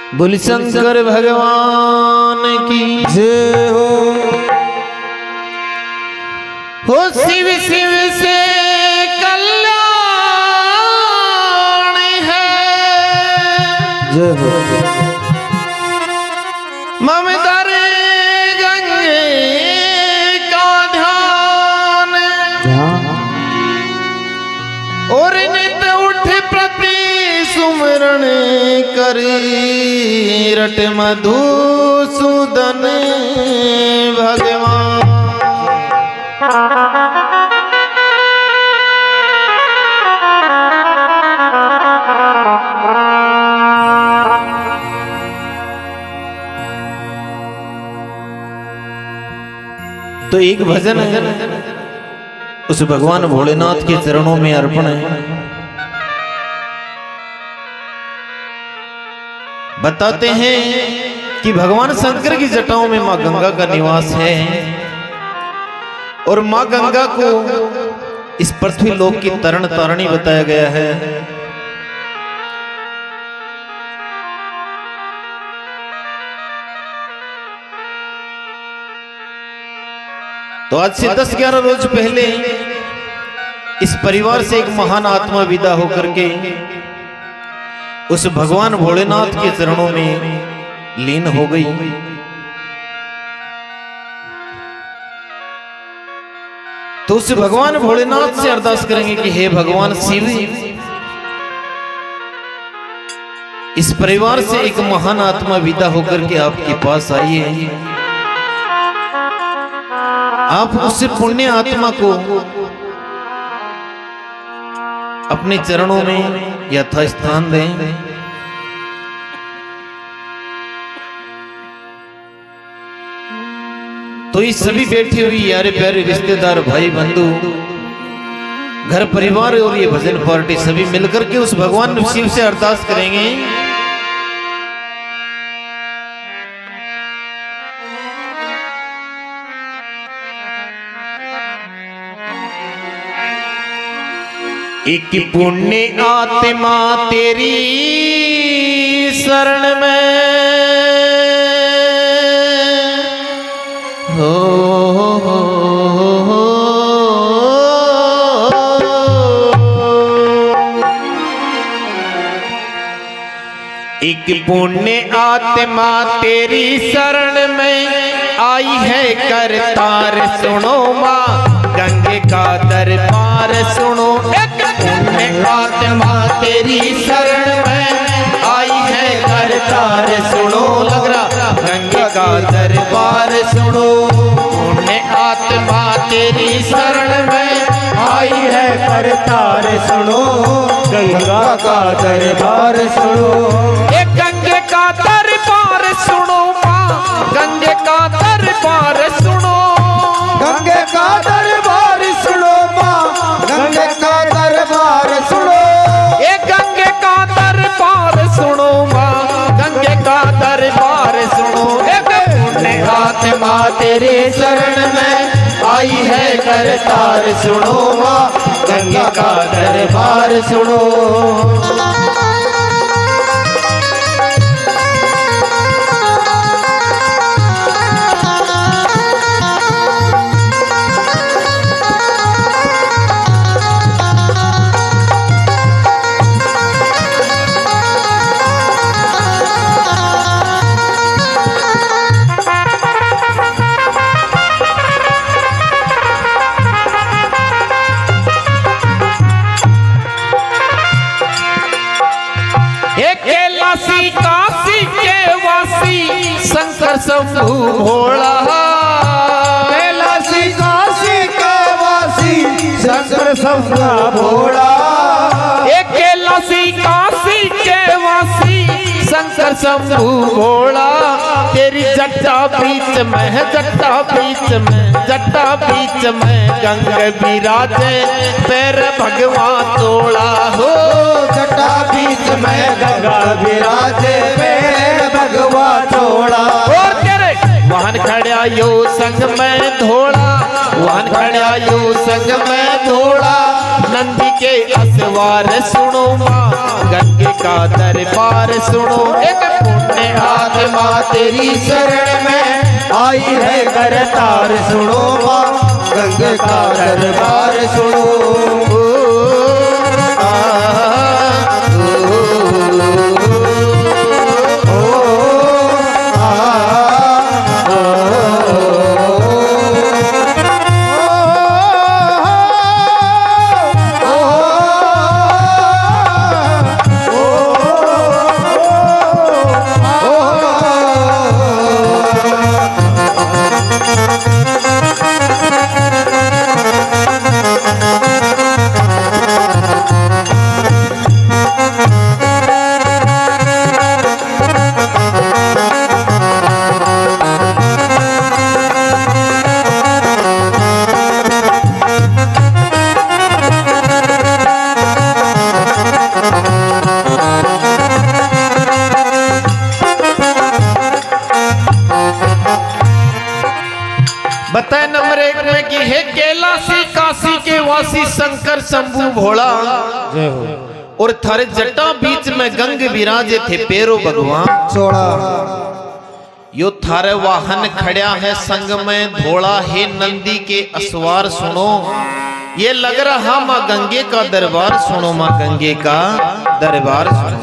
बोल शंकर भगवान की जय हो शिव शिव से कल्याण है जय हो ममदार गंगे का ध्यान और नित उठ प्रति सुमरण करी रट मधुसूदन भगवान। तो एक भजन है उस भगवान भोलेनाथ के चरणों में अर्पण है। बताते हैं कि भगवान शंकर की जटाओं में मां गंगा का निवास है और मां गंगा को इस पृथ्वी लोक की तरण तारणी बताया गया है। तो आज से 10-11 रोज पहले इस परिवार से एक महान आत्मा विदा होकर के उस भगवान भोलेनाथ के चरणों में लीन हो गई। तो उस भगवान भोलेनाथ से अरदास करेंगे कि हे भगवान शिव, इस परिवार से एक महान आत्मा विदा होकर के आपके पास आई है। आप उस पुण्य आत्मा को अपने चरणों में यथास्थान दें। तो ये सभी बैठी हुई यारे प्यारे रिश्तेदार, भाई बंधु, घर परिवार और ये भजन पार्टी सभी मिलकर के उस भगवान शिव से अरदास करेंगे एक पुण्य आत्मा तेरी शरण में हो, एक पुण्य आत्मा तेरी शरण में आई है, करतार सुनो माँ गंगे का दरबार सुनो। एक पुण्य आत्मा तेरी शरण में आई है, करतार सुनो। लग रहा गंगे का दरबार सुनो। पुण्य आत्मा तेरी शरण में आई है, करतार सुनो। गंगा का दरबार सुनो। एक गंगे का दरबार सुनो माँ, गंगे का दरबार सुनो। गंगे का दरबार सुनो माँ, गंगे का दरबार सुनो। एक गंगे का दरबार सुनो माँ, गंगे का दरबार सुनो। एक पुण्य आत्मा तेरे शरण में आई है, करतार सुनो माँ, गंगे का दरबार सुनो। काशी के वासी शंकर शंभु भोला। कैलाशी काशी के वासी शंकर शंभु भोला। एक कैलाशी काशी के वासी शंकर शंभु भोला। तेरी जट्टा बीच में है, जट्टा बीच में, जट्टा बीच में गंगा विराजे, पैर भगवान तोड़ा हो। जट्टा बीच में गंगा विराजे, पैर भगवान तोड़ा। और तेरे वाहन खड़ा यो संग में धोड़ा, वाहन खड़ा यो संग में धोड़ा। नंदी के असवार सुनो माँ, गंगे का दरबार सुनो। एक पुण्य आत्मा तेरी शरण में आई है करतार सुनो माँ गंगे का दरबार सुनो। बताए नंबर 1 में कि हे कैलाशी काशी के वासी शंकर शंभु भोला और थारे जटा बीच में गंग विराजे थे पेरो भगवान सोड़ा यो थारे वाहन खड़ा है संग में धोड़ा हे नंदी के असवार सुनो ये लग रहा माँ गंगे का दरबार सुनो माँ गंगे का दरबार सुनो।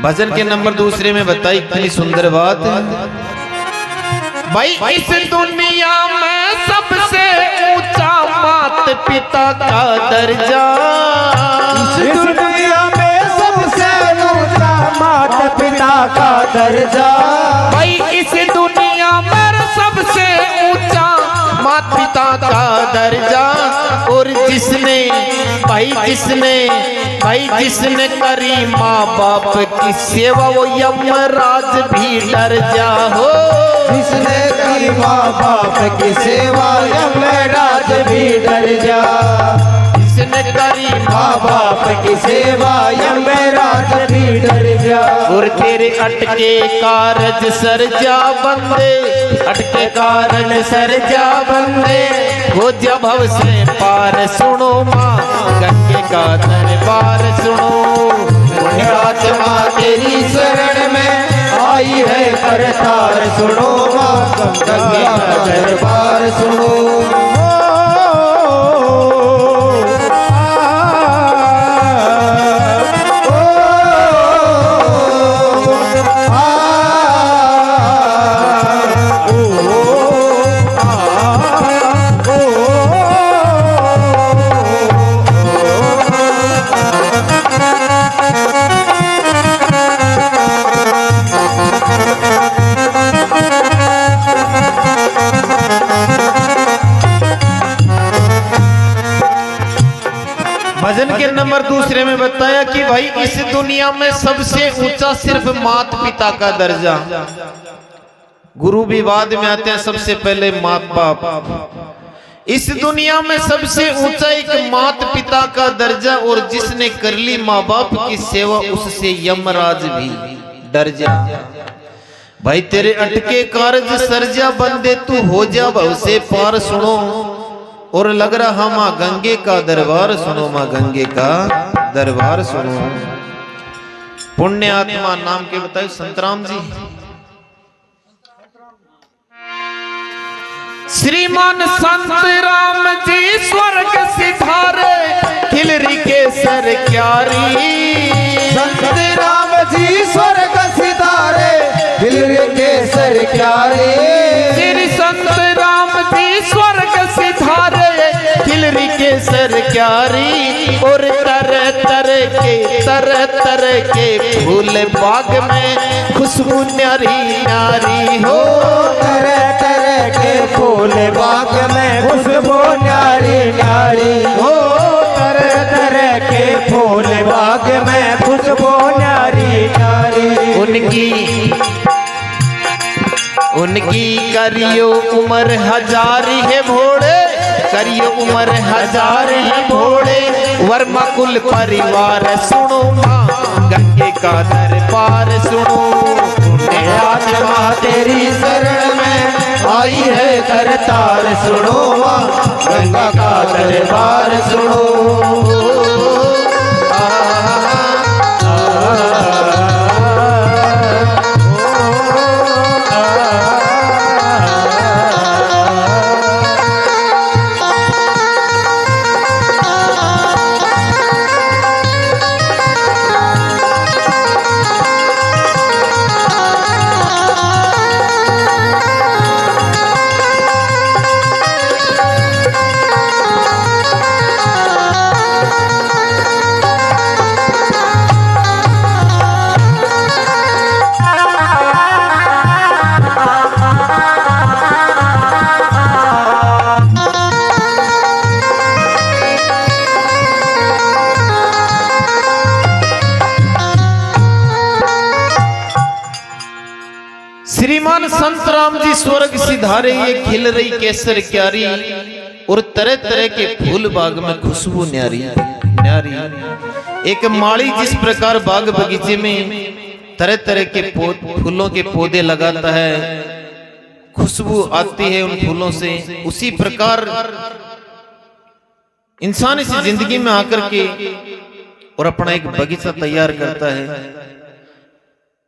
भजन के नंबर 2 में बताई इतनी सुंदर बात भाई इस दुनिया में सबसे ऊंचा मात पिता का दर्जा इस दुनिया में सबसे ऊंचा मात पिता का दर्जा भाई इस दुनिया में सबसे ऊंचा मात पिता का दर्जा और जिसने जिसने करी माँ बाप की सेवा वो यमराज भी डर जा हो जिसने की माँ बाप की सेवा यमराज भी डर जा जिसने करी माँ बाप की सेवा यमराज भी डर जा। और तेरे अटके कारज सरजा बंदे अटके कारण सरजा बंदे हो जब भव से पार सुनो माँ गंगे का दरबार सुनो। आत्मा तेरी शरण में आई है करतार सुनो माँ गंगे का दरबार सुनो। भजन के नंबर 2 में बताया कि भाई इस दुनिया में सबसे ऊंचा सिर्फ माता पिता का दर्जा गुरु भी बाद में आते हैं सबसे पहले माँ बाप। इस दुनिया में सबसे ऊंचा एक माता पिता का दर्जा और जिसने कर ली माँ बाप की सेवा उससे यमराज भी डर जा। भाई तेरे अटके कार्य सरजा बंदे तू हो जा भव से पार सुनो और लग रहा माँ गंगे का दरबार सुनो माँ गंगे का दरबार सुनो। पुण्य आत्मा नाम के बताए संतराम जी श्रीमान संत राम जी स्वर्ग सिधारे खिलरी के सर क्यारी संत राम जी स्वर्ग सितारे खिलरी के सर क्यारी श्री संत राम जी स्वर्ग सिधारे खिलरी के सर क्यारी और तरह के फूल बाग में खुशबू न्यारी न्यारी हो तरह के फूल बाग में खुशबू न्यारी न्यारी हो तरह के फूल बाग में खुशबू न्यारी न्यारी। उनकी करियो उम्र हजारी है भोड़े करियो उम्र हजार है भोड़े वर्मा कुल परिवार सुनो माँ गंगे का दरबार सुनो। आत्मा तेरी शरण में आई है करतार सुनो माँ गंगा का दरबार सुनो। श्रीमान संत राम जी स्वर्ग सिधारे, ये खिल रही केसर क्यारी, और तरह तरह के फूल बाग में खुशबू न्यारी न्यारी। एक माली जिस प्रकार बाग बगीचे में तरह तरह के फूलों के पौधे लगाता है, खुशबू आती है उन फूलों से, उसी प्रकार इंसान इस जिंदगी में आकर के और अपना एक बगीचा तैयार करता है,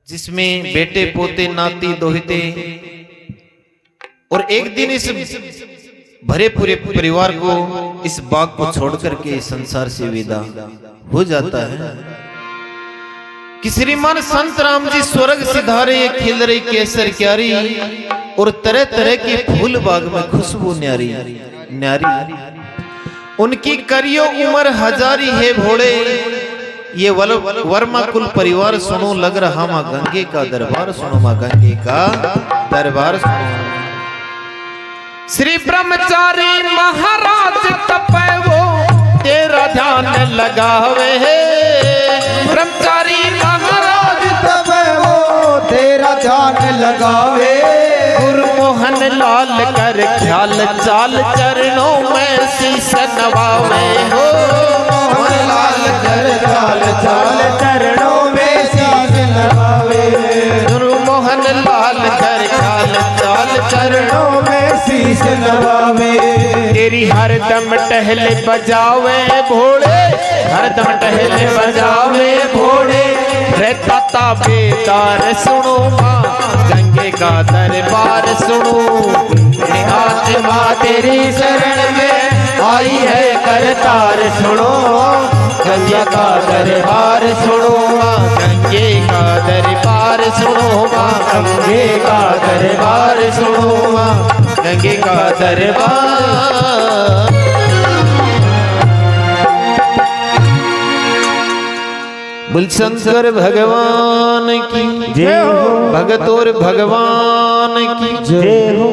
जिसमें बेटे पोते नाती दोहिते, और एक दिन इस भरे पूरे परिवार को इस बाग को छोड़ करके संसार से विदा हो जाता है। कि श्रीमान संत राम जी स्वर्ग सिधारे, ये खिल रही केसर क्यारी, और तरह तरह के फूल बाग में खुशबू न्यारी न्यारी। उनकी करियो उम्र हजारी है भोले, ये वर्मा कुल परिवार सुनो, लग रहा माँ गंगे का दरबार सुनो, माँ गंगे का दरबार सुनो। श्री ब्रह्मचारी महाराज तपे वो तेरा ध्यान लगावे है, ब्रह्मचारी महाराज तपे वो तेरा ध्यान लगावे, गुरमोहन लाल कर ख्याल चाल चरणों में शीश नवावे हो, मोहन लाल कर ख्याल चाल चरणों में शीश नवावे, गुरमोहन लाल कर ख्याल चाल चरणों में शीश नवावे। तेरी हरदम टहले बजावे भोले, हरदम टहले बजावे भोले, रहता ताबेदार सुनो माँ गंगे का दरबार सुनो। आत्मा तेरी शरण में आई है करतार सुनो, गंगे का दरबार सुनो, गंगे का दरबार सुनो माँ, गंगे का दरबार सुनो, गंगे का दरबार। बोल शंकर भगवान की जय हो, भगत और भगवान की जय हो।